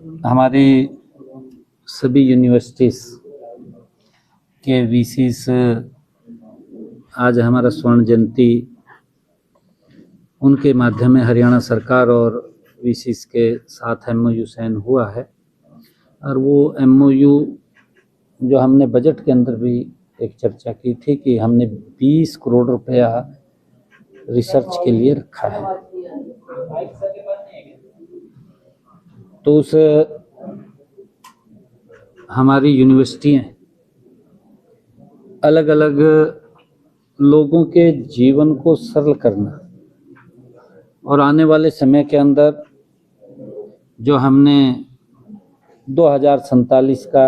हमारी सभी यूनिवर्सिटीज़ के वीसीस आज हमारा स्वर्ण जयंती उनके माध्यम में हरियाणा सरकार और वीसीस के साथ एमओयू साइन हुआ है। और वो एमओयू जो हमने बजट के अंदर भी एक चर्चा की थी कि हमने 20 करोड़ रुपया रिसर्च के लिए रखा है। तो उस हमारी यूनिवर्सिटियाँ अलग अलग लोगों के जीवन को सरल करना और आने वाले समय के अंदर जो हमने 2047 का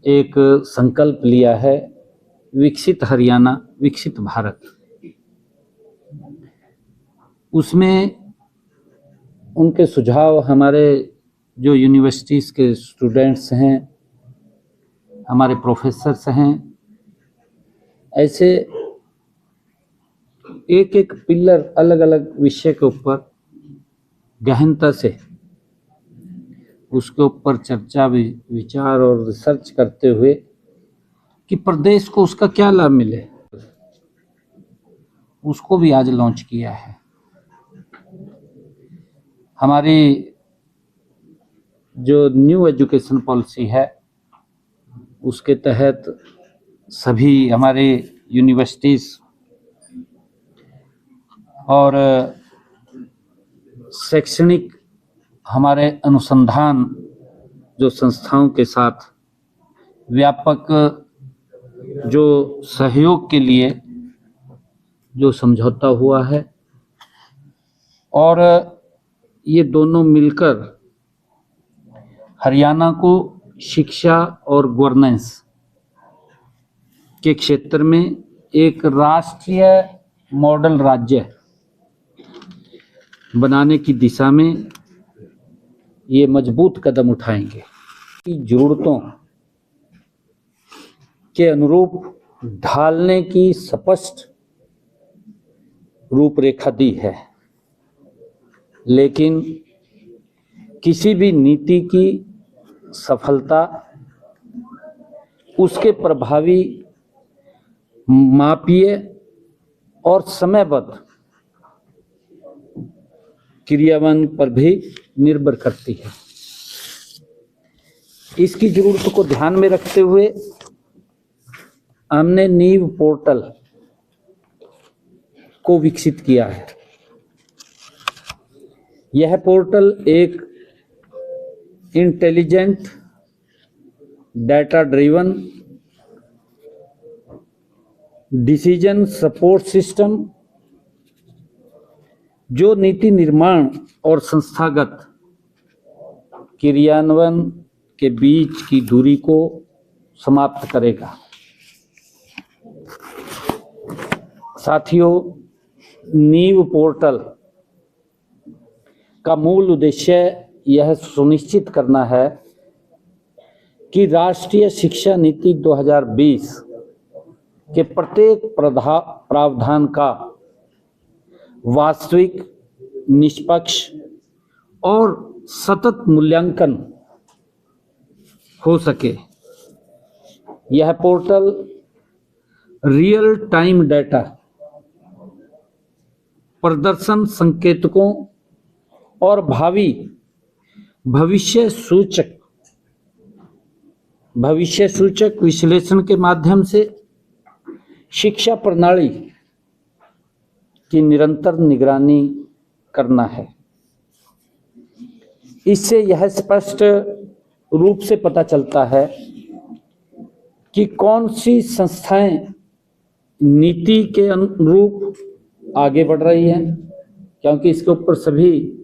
एक संकल्प लिया है, विकसित हरियाणा विकसित भारत, उसमें उनके सुझाव हमारे जो यूनिवर्सिटीज़ के स्टूडेंट्स हैं, हमारे प्रोफेसर्स हैं, ऐसे एक एक पिलर अलग अलग विषय के ऊपर गहनता से उसके ऊपर चर्चा विचार और रिसर्च करते हुए कि प्रदेश को उसका क्या लाभ मिले, उसको भी आज लॉन्च किया है। हमारी जो न्यू एजुकेशन पॉलिसी है उसके तहत सभी हमारे यूनिवर्सिटीज़ और शैक्षणिक हमारे अनुसंधान जो संस्थाओं के साथ व्यापक जो सहयोग के लिए जो समझौता हुआ है, और ये दोनों मिलकर हरियाणा को शिक्षा और गवर्नेंस के क्षेत्र में एक राष्ट्रीय मॉडल राज्य बनाने की दिशा में ये मजबूत कदम उठाएंगे। जरूरतों के अनुरूप ढालने की स्पष्ट रूपरेखा दी है, लेकिन किसी भी नीति की सफलता उसके प्रभावी, मापीय और समयबद्ध क्रियान्वयन पर भी निर्भर करती है। इसकी जरूरत को ध्यान में रखते हुए हमने नीव पोर्टल को विकसित किया है। यह पोर्टल एक intelligent, data driven decision support system जो नीति निर्माण और संस्थागत क्रियान्वयन के बीच की दूरी को समाप्त करेगा। साथियों, नीव पोर्टल का मूल उद्देश्य यह सुनिश्चित करना है कि राष्ट्रीय शिक्षा नीति 2020 के प्रत्येक प्रावधान का वास्तविक, निष्पक्ष और सतत मूल्यांकन हो सके। यह पोर्टल रियल टाइम डेटा, प्रदर्शन संकेतकों और भविष्य सूचक विश्लेषण के माध्यम से शिक्षा प्रणाली की निरंतर निगरानी करना है। इससे यह स्पष्ट रूप से पता चलता है कि कौन सी संस्थाएं नीति के अनुरूप आगे बढ़ रही हैं, क्योंकि इसके ऊपर सभी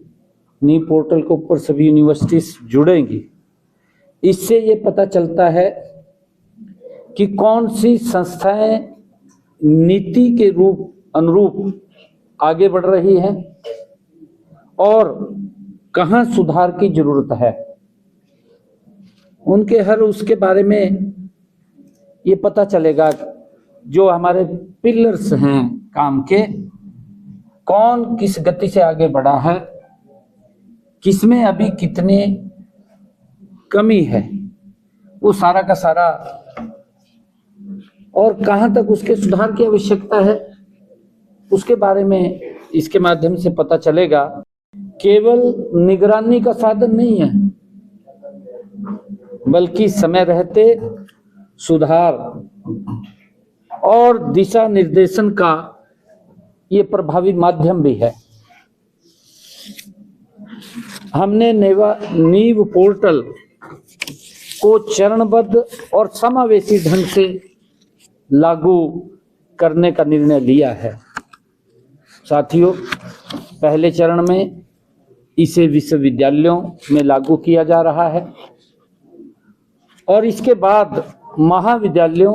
नीव पोर्टल के ऊपर सभी यूनिवर्सिटीज जुड़ेंगी। इससे ये पता चलता है कि कौन सी संस्थाएं नीति के अनुरूप आगे बढ़ रही है और कहाँ सुधार की जरूरत है। उनके हर उसके बारे में ये पता चलेगा। जो हमारे पिलर्स हैं काम के, कौन किस गति से आगे बढ़ा है, किसमें अभी कितनी कमी है, वो सारा का सारा, और कहां तक उसके सुधार की आवश्यकता है, उसके बारे में इसके माध्यम से पता चलेगा। केवल निगरानी का साधन नहीं है, बल्कि समय रहते सुधार और दिशा निर्देशन का ये प्रभावी माध्यम भी है। हमने नीव पोर्टल को चरणबद्ध और समावेशी ढंग से लागू करने का निर्णय लिया है। साथियों, पहले चरण में इसे विश्वविद्यालयों में लागू किया जा रहा है और इसके बाद महाविद्यालयों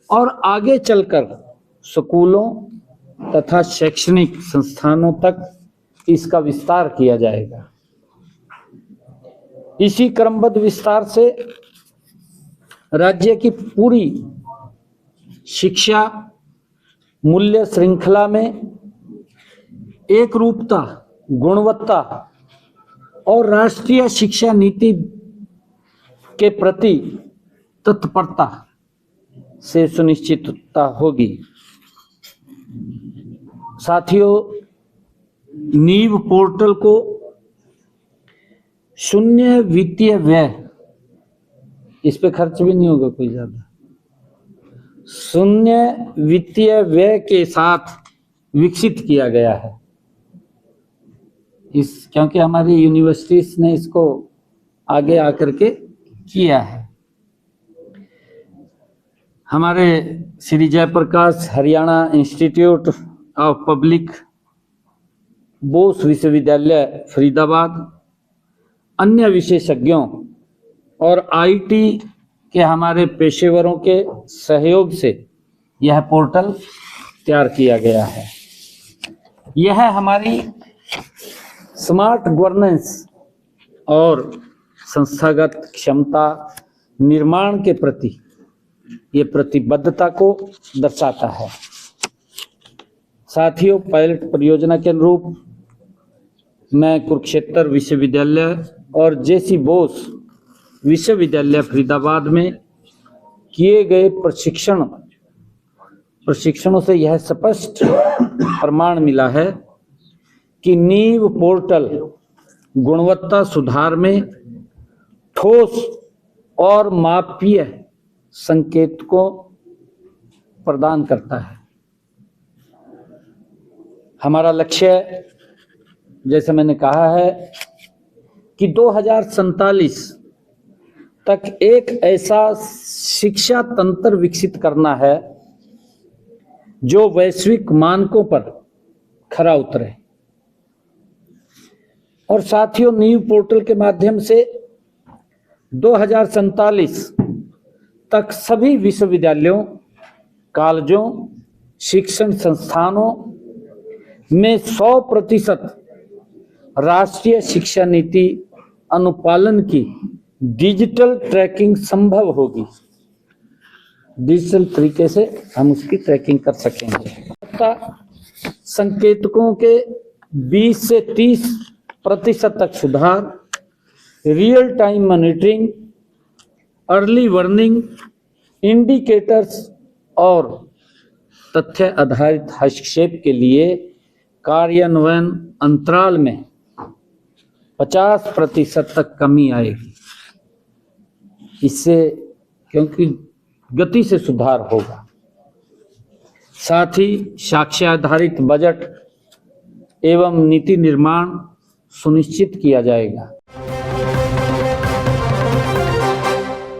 और आगे चलकर स्कूलों तथा शैक्षणिक संस्थानों तक इसका विस्तार किया जाएगा। इसी क्रमबद्ध विस्तार से राज्य की पूरी शिक्षा मूल्य श्रृंखला में एक रूपता, गुणवत्ता और राष्ट्रीय शिक्षा नीति के प्रति तत्परता से सुनिश्चितता होगी। साथियों, नीव पोर्टल को शून्य वित्तीय व्यय, इस पे खर्च भी नहीं होगा कोई ज्यादा, शून्य वित्तीय व्यय के साथ विकसित किया गया है। क्योंकि हमारी यूनिवर्सिटीज ने इसको आगे आकर के किया है। हमारे Shri Jayaprakash Haryana institute of public Bose विश्वविद्यालय फरीदाबाद, अन्य विशेषज्ञों और आईटी के हमारे पेशेवरों के सहयोग से यह पोर्टल तैयार किया गया है। यह हमारी स्मार्ट गवर्नेंस और संस्थागत क्षमता निर्माण के प्रति ये प्रतिबद्धता को दर्शाता है। साथियों, पायलट परियोजना के अनुरूप मैं कुरुक्षेत्र विश्वविद्यालय और जेसी बोस विश्वविद्यालय फरीदाबाद में किए गए प्रशिक्षणों से यह स्पष्ट प्रमाण मिला है कि नीव पोर्टल गुणवत्ता सुधार में ठोस और मापनीय संकेत को प्रदान करता है। हमारा लक्ष्य, जैसे मैंने कहा है, कि 2047 तक एक ऐसा शिक्षा तंत्र विकसित करना है जो वैश्विक मानकों पर खरा उतरे। और साथियों, नीव पोर्टल के माध्यम से 2047 तक सभी विश्वविद्यालयों, कॉलेजों, शिक्षण संस्थानों में 100% राष्ट्रीय शिक्षा नीति अनुपालन की डिजिटल ट्रैकिंग संभव होगी। डिजिटल तरीके से हम उसकी ट्रैकिंग कर सकेंगे। संकेतकों के 20 से 30% तक सुधार, real time monitoring, early warning, indicators और तथ्य आधारित हस्तक्षेप के लिए कार्यान्वयन अंतराल में 50% तक कमी आएगी। इससे क्योंकि गति से सुधार होगा। साथ ही साक्ष्य आधारित बजट एवं नीति निर्माण सुनिश्चित किया जाएगा।